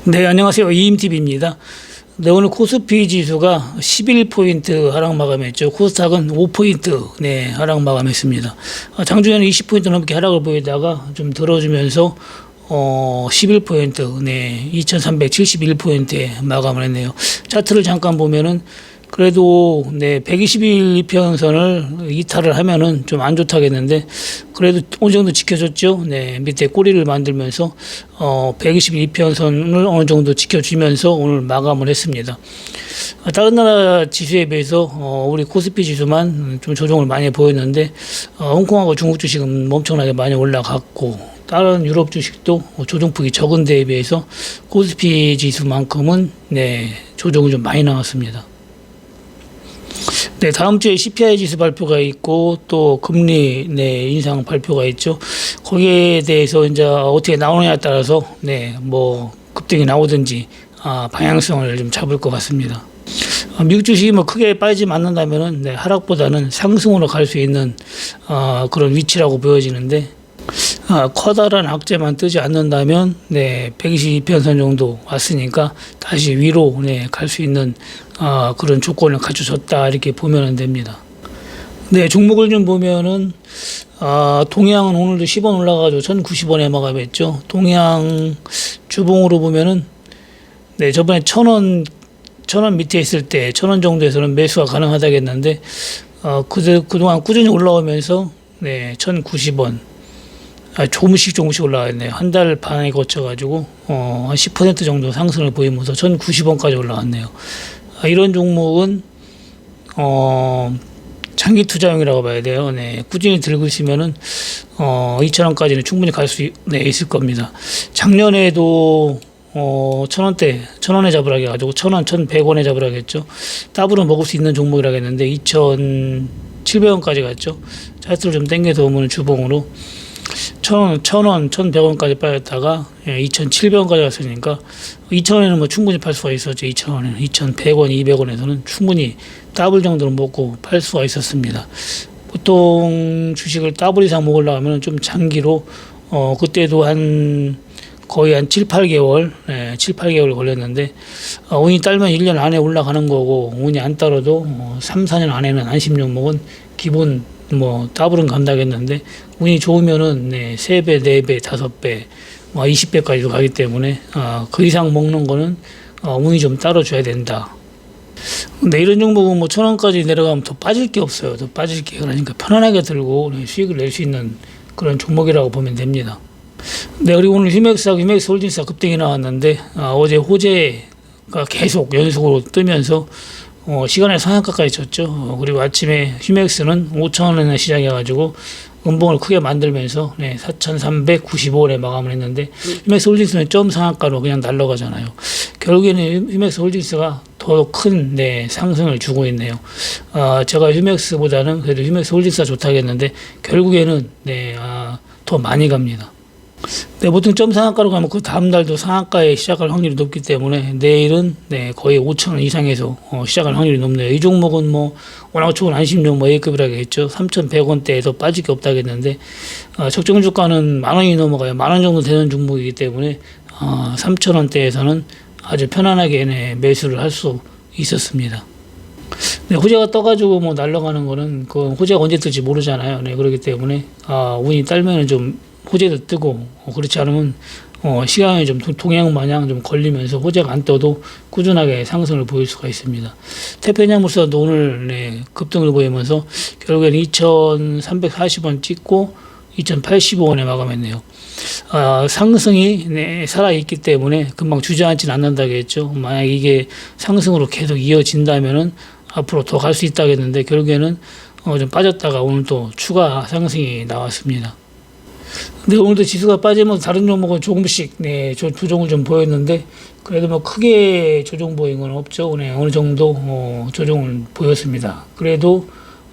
네, 안녕하세요. 이임TV입니다. 네, 오늘 코스피 지수가 11포인트 하락 마감했죠. 코스닥은 5포인트 하락 마감했습니다. 장중에는 20포인트 넘게 하락을 보이다가 좀 들어주면서 11포인트, 2371포인트에 마감을 했네요. 차트를 잠깐 보면은 그래도 120일 이평선을 이탈을 하면은 좀 안 좋다겠는데 그래도 어느 정도 지켜줬죠. 밑에 꼬리를 만들면서 120일 이평선을 어느 정도 지켜주면서 오늘 마감을 했습니다. 다른 나라 지수에 비해서 우리 코스피 지수만 좀 조정을 많이 보였는데 홍콩하고 중국 주식은 엄청나게 많이 올라갔고 다른 유럽 주식도 조정폭이 적은 데에 비해서 코스피 지수만큼은 조정이 좀 많이 나왔습니다. 네, 다음 주에 CPI 지수 발표가 있고 또 금리 인상 발표가 있죠. 거기에 대해서 이제 어떻게 나오느냐에 따라서 뭐 급등이 나오든지 방향성을 좀 잡을 것 같습니다. 미국 주식이 뭐 크게 빠지지 않는다면은 하락보다는 상승으로 갈 수 있는 그런 위치라고 보여지는데 커다란 악재만 뜨지 않는다면 122편선 정도 왔으니까 다시 위로 갈 수 있는 그런 조건을 갖춰졌다 이렇게 보면 됩니다. 네, 종목을 좀 보면은 동양은 오늘도 10원 올라가지고 1,090원에 마감했죠. 동양 주봉으로 보면은 저번에 1,000원 밑에 있을 때 1,000원 정도에서는 매수가 가능하다겠는데 그동안 꾸준히 올라오면서 1,090원 조금씩 올라갔네요. 한 달 반에 거쳐가지고 한 10% 정도 상승을 보이면서 1,090원까지 올라갔네요. 이런 종목은 장기 투자용이라고 봐야 돼요. 꾸준히 들고 있으면은 2,000원까지는 충분히 갈 수 있을 겁니다. 작년에도 1,000원에 잡으라고 해가지고 1,000원, 1,100원에 잡으라고 했죠. 더블로 먹을 수 있는 종목이라고 했는데 2,700원까지 갔죠. 차트를 좀 당겨서 보면 주봉으로 1,000원, 1,100원까지 빠졌다가 2,700원까지 갔으니까 2,000원에는 뭐 충분히 팔 수가 있었죠. 2,000원에는 2,100원, 200원에서는 충분히 더블 정도로 먹고 팔 수가 있었습니다. 보통 주식을 더블 이상 먹으려고 하면 좀 장기로 그때도 거의 한 7, 8개월, 7, 8개월 걸렸는데 운이 따르면 1년 안에 올라가는 거고 운이 안 따라도 3, 4년 안에는 안심 종목은 기본 더블은 간다겠는데 운이 좋으면은 3배, 4배, 5배, 20배까지도 가기 때문에 그 이상 먹는 거는 운이 좀 따라줘야 된다. 근데 이런 종목은 1,000원까지 내려가면 더 빠질 게 없어요. 더 빠질 게. 그러니까 편안하게 들고 수익을 낼 수 있는 그런 종목이라고 보면 됩니다. 그리고 오늘 휴맥스 홀딩스가 급등이 나왔는데 어제 호재가 계속 연속으로 뜨면서 시간에 상한가까지 쳤죠. 그리고 아침에 휴맥스는 5,000원에 시작해가지고 음봉을 크게 만들면서 4,395원에 마감을 했는데 휴맥스 홀딩스는 점 상한가로 그냥 날아가잖아요. 결국에는 휴맥스 홀딩스가 더 큰 상승을 주고 있네요. 제가 휴맥스보다는 그래도 휴맥스 홀딩스가 좋다겠는데 결국에는 더 많이 갑니다. 보통 점 상한가로 가면 그 다음날도 상한가에 시작할 확률이 높기 때문에 내일은 거의 5,000원 이상에서 시작할 확률이 높네요. 이 종목은 워낙 좋은 안심종 A급이라고 했죠. 3,100원대에서 빠질 게 없다겠는데 적정 주가는 10,000원이 넘어가요. 10,000원 정도 되는 종목이기 때문에 3,000원대에서는 아주 편안하게 매수를 할 수 있었습니다. 호재가 떠가지고 날아가는 거는 그 호재가 언제 뜰지 모르잖아요. 그렇기 때문에 운이 딸면은 좀 호재도 뜨고 그렇지 않으면 시간이 좀 동양 마냥 좀 걸리면서 호재가 안 떠도 꾸준하게 상승을 보일 수가 있습니다. 태평양물산도 오늘 급등을 보이면서 결국에는 2,340원 찍고 2,085원에 마감했네요. 상승이 살아있기 때문에 금방 주저앉지는 않는다겠죠. 만약 이게 상승으로 계속 이어진다면은 앞으로 더 갈 수 있다겠는데 결국에는 좀 빠졌다가 오늘 또 추가 상승이 나왔습니다. 근데 오늘도 지수가 빠지면서 다른 종목은 조금씩 조정을 좀 보였는데 그래도 크게 조정 보인 건 없죠. 어느 정도 조정을 보였습니다. 그래도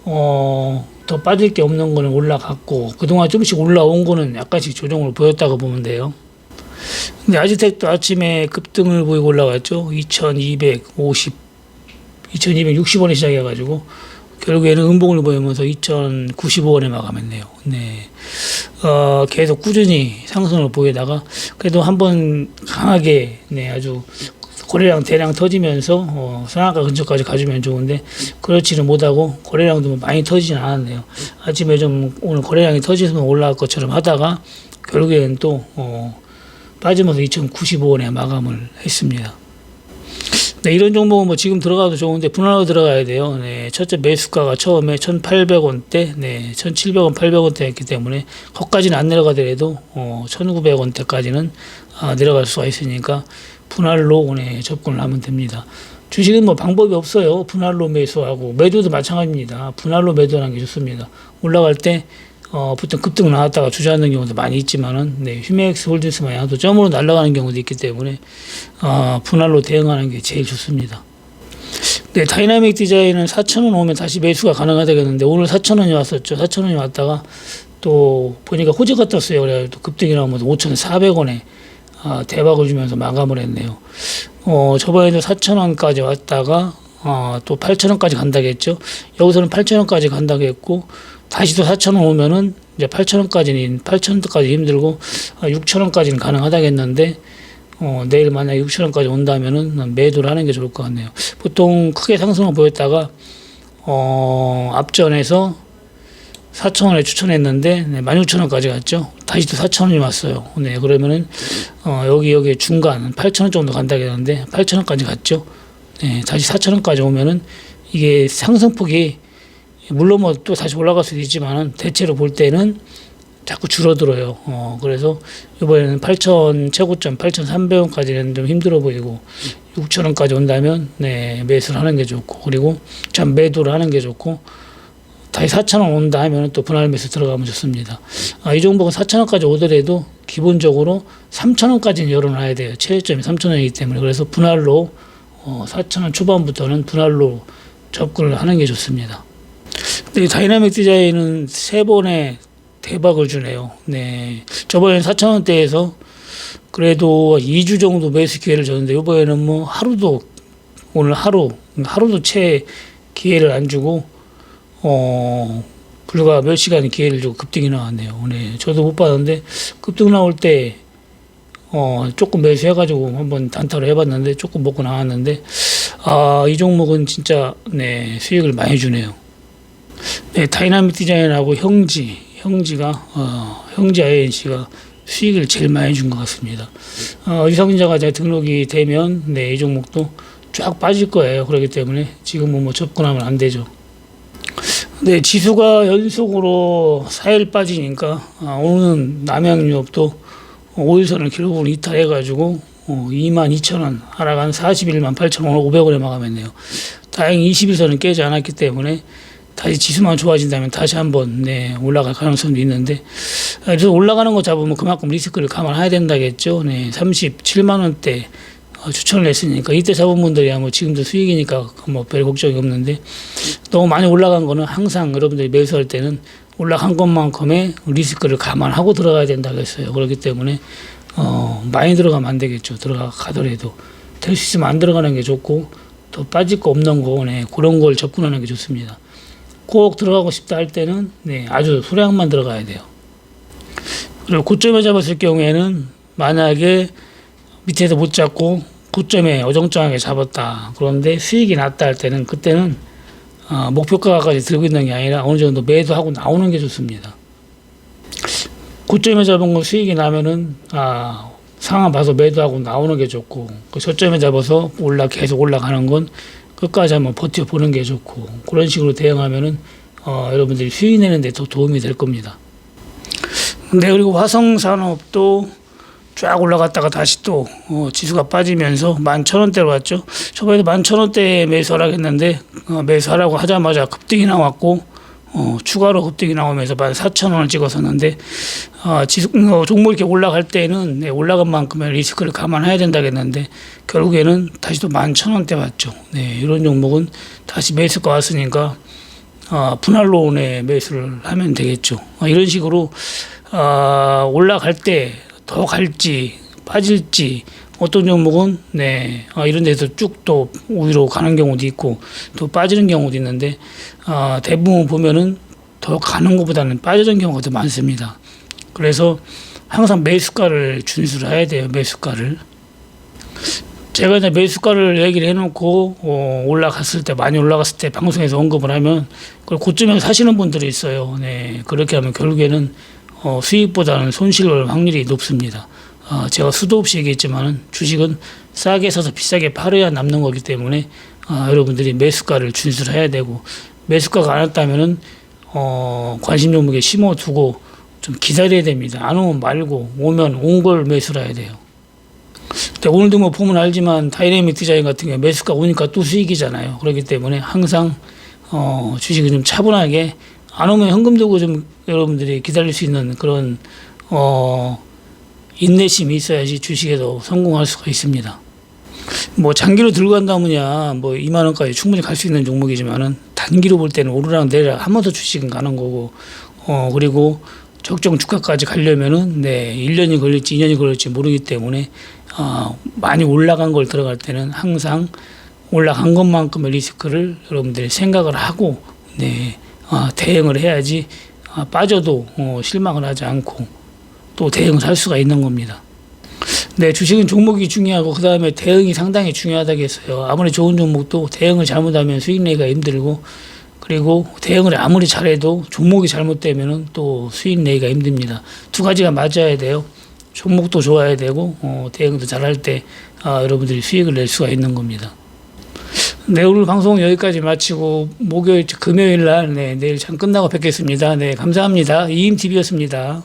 더 빠질 게 없는 거는 올라갔고 그동안 조금씩 올라온 거는 약간씩 조정을 보였다고 보면 돼요. 근데 아지텍도 아침에 급등을 보이고 올라갔죠. 2,260원에 시작해가지고 결국에는 음봉을 보이면서 2,095원에 마감했네요. 네. 계속 꾸준히 상승을 보이다가 그래도 한번 강하게 네, 아주 거래량 대량 터지면서 상한가 근처까지 가주면 좋은데 그렇지는 못하고 거래량도 많이 터지진 않았네요. 아침에 좀 오늘 거래량이 터지면 올라갈 것처럼 하다가 결국에는 또 빠지면서 2,095원에 마감을 했습니다. 네, 이런 종목은 뭐 지금 들어가도 좋은데 분할로 들어가야 돼요. 네, 첫째 매수가가 처음에 1,800원대, 네, 1,700원, 800원대였기 때문에 거기까지는 안 내려가더라도 1,900원대까지는 내려갈 수가 있으니까 분할로 네, 접근을 하면 됩니다. 주식은 뭐 방법이 없어요. 분할로 매수하고 매도도 마찬가지입니다. 분할로 매도하는 게 좋습니다. 올라갈 때 보통 급등 나왔다가 주저앉는 경우도 많이 있지만은 네, 휴메엑스 홀딩스만 해도 점으로 날아가는 경우도 있기 때문에 분할로 대응하는 게 제일 좋습니다. 네, 다이나믹 디자인은 4,000원 오면 다시 매수가 가능하다겠는데 오늘 4,000원이 왔었죠. 4,000원이 왔다가 또 보니까 호재가 떴어요. 그래서 또 급등이 나오면서 5,400원에 대박을 주면서 마감을 했네요. 저번에도 4,000원까지 왔다가 또 8,000원까지 간다겠죠. 여기서는 8,000원까지 간다겠고 다시 또 4,000원 오면은 이제 8,000원까지 힘들고 6,000원까지는 가능하다겠는데 내일 만약 6,000원까지 온다면은 매도를 하는 게 좋을 것 같네요. 보통 크게 상승을 보였다가 앞전에서 4,000원에 추천했는데 네, 16,000원까지 갔죠. 다시 또 4,000원이 왔어요. 네, 그러면은 여기 중간 8,000원 정도 간다겠는데 8,000원까지 갔죠. 네, 다시 4,000원까지 오면은 이게 상승폭이 물론 뭐 또 다시 올라갈 수도 있지만은 대체로 볼 때는 자꾸 줄어들어요. 그래서 이번에는 8,000 최고점 8,300원까지는 좀 힘들어 보이고 6,000원까지 온다면 네, 매수를 하는 게 좋고 그리고 참 매도를 하는 게 좋고 다시 4,000원 온다 하면 또 분할 매수 들어가면 좋습니다. 이 종목은 4,000원까지 오더라도 기본적으로 3,000원까지는 열어놔야 돼요. 최저점이 3,000원이기 때문에 그래서 분할로 4,000원 초반부터는 분할로 접근을 하는 게 좋습니다. 네, 다이나믹 디자인은 3번의 대박을 주네요. 네, 저번에 4,000원대에서 그래도 2주 정도 매수 기회를 줬는데 이번에는 뭐 오늘 하루도 채 기회를 안 주고 불과 몇 시간 기회를 주고 급등이 나왔네요. 네, 저도 못 봤는데 급등 나올 때 조금 매수해가지고 한번 단타로 해봤는데 조금 먹고 나왔는데 이 종목은 진짜 네, 수익을 많이 주네요. 네, 다이나믹 디자인하고 형지가 형지 INC가 수익을 제일 많이 준 것 같습니다. 유상증자가 이제 등록이 되면 네, 이 종목도 쫙 빠질 거예요. 그렇기 때문에 지금은 뭐 접근하면 안 되죠. 네, 지수가 연속으로 4일 빠지니까 오늘은 남양유업도 5일선을 기록으로 이탈해가지고 22,000원 하락한 41만 8,500원에 마감했네요. 다행히 21선은 깨지 않았기 때문에 다시 지수만 좋아진다면 다시 한번 네, 올라갈 가능성도 있는데 그래서 올라가는 거 잡으면 그만큼 리스크를 감안해야 된다겠죠. 네, 37만 원대 추천을 했으니까 이때 잡은 분들이야 뭐 지금도 수익이니까 뭐 별 걱정이 없는데 너무 많이 올라간 거는 항상 여러분들이 매수할 때는 올라간 것만큼의 리스크를 감안하고 들어가야 된다고 했어요. 그렇기 때문에 많이 들어가면 안 되겠죠. 들어가더라도 될 수 있으면 안 들어가는 게 좋고 더 빠질 거 없는 거 네, 그런 걸 접근하는 게 좋습니다. 꼭 들어가고 싶다 할 때는 네, 아주 소량만 들어가야 돼요. 그리고 고점에 잡았을 경우에는 만약에 밑에서 못 잡고 고점에 어정쩡하게 잡았다. 그런데 수익이 났다 할 때는 그때는 목표가까지 들고 있는 게 아니라 어느 정도 매도하고 나오는 게 좋습니다. 고점에 잡은 거 수익이 나면은 상황 봐서 매도하고 나오는 게 좋고 그 저점에 잡아서 계속 올라가는 건 끝까지 한번 버텨보는 게 좋고 그런 식으로 대응하면은 여러분들이 수익 내는데 더 도움이 될 겁니다. 네, 그리고 화성산업도 쫙 올라갔다가 다시 또 지수가 빠지면서 11,000원대로 왔죠. 저번에도 11,000원대에 매수하라고 했는데 매수하라고 하자마자 급등이 나왔고 추가로 급등이 나오면서 14,000원을 찍었었는데 종목 이렇게 올라갈 때는 네, 올라간 만큼의 리스크를 감안해야 된다겠는데 결국에는 다시 또 11,000원대 왔죠. 네, 이런 종목은 다시 매수가 왔으니까 분할로 네, 매수를 하면 되겠죠. 이런 식으로 올라갈 때 더 갈지 빠질지 어떤 종목은 이런 데서 쭉 또 위로 가는 경우도 있고 또 빠지는 경우도 있는데 대부분 보면은 더 가는 것보다는 빠지는 경우가 더 많습니다. 그래서 항상 매수가를 준수를 해야 돼요. 매수가를. 제가 이제 매수가를 얘기를 해놓고 올라갔을 때 많이 올라갔을 때 방송에서 언급을 하면 그걸 고점에서 사시는 분들이 있어요. 그렇게 하면 결국에는 수익보다는 손실 확률이 높습니다. 제가 수도 없이 얘기했지만 주식은 싸게 사서 비싸게 팔아야 남는 거기 때문에 여러분들이 매수가를 준수를 해야 되고 매수가가 안 왔다면은 관심 종목에 심어두고 좀 기다려야 됩니다. 안 오면 말고 오면 온 걸 매수를 해야 돼요. 근데 오늘도 뭐 보면 알지만 다이내믹 디자인 같은 경우 매수가 오니까 또 수익이잖아요. 그렇기 때문에 항상 주식을 좀 차분하게 안 오면 현금 들고 좀 여러분들이 기다릴 수 있는 그런 인내심이 있어야지 주식에도 성공할 수가 있습니다. 뭐 장기로 들고 간다면야 뭐 2만 원까지 충분히 갈 수 있는 종목이지만은 단기로 볼 때는 오르락 내리락 하면서 주식은 가는 거고 그리고 적정 주가까지 가려면은 1년이 걸릴지 2년이 걸릴지 모르기 때문에 많이 올라간 걸 들어갈 때는 항상 올라간 것만큼의 리스크를 여러분들이 생각을 하고 대응을 해야지 빠져도 실망을 하지 않고 또 대응을 할 수가 있는 겁니다. 주식은 종목이 중요하고 그 다음에 대응이 상당히 중요하다겠어요. 아무리 좋은 종목도 대응을 잘못하면 수익 내기가 힘들고 그리고 대응을 아무리 잘해도 종목이 잘못되면 또 수익 내기가 힘듭니다. 두 가지가 맞아야 돼요. 종목도 좋아야 되고 대응도 잘할 때 여러분들이 수익을 낼 수가 있는 겁니다. 오늘 방송 여기까지 마치고 금요일 날 내일 장 끝나고 뵙겠습니다. 감사합니다. 이임TV였습니다.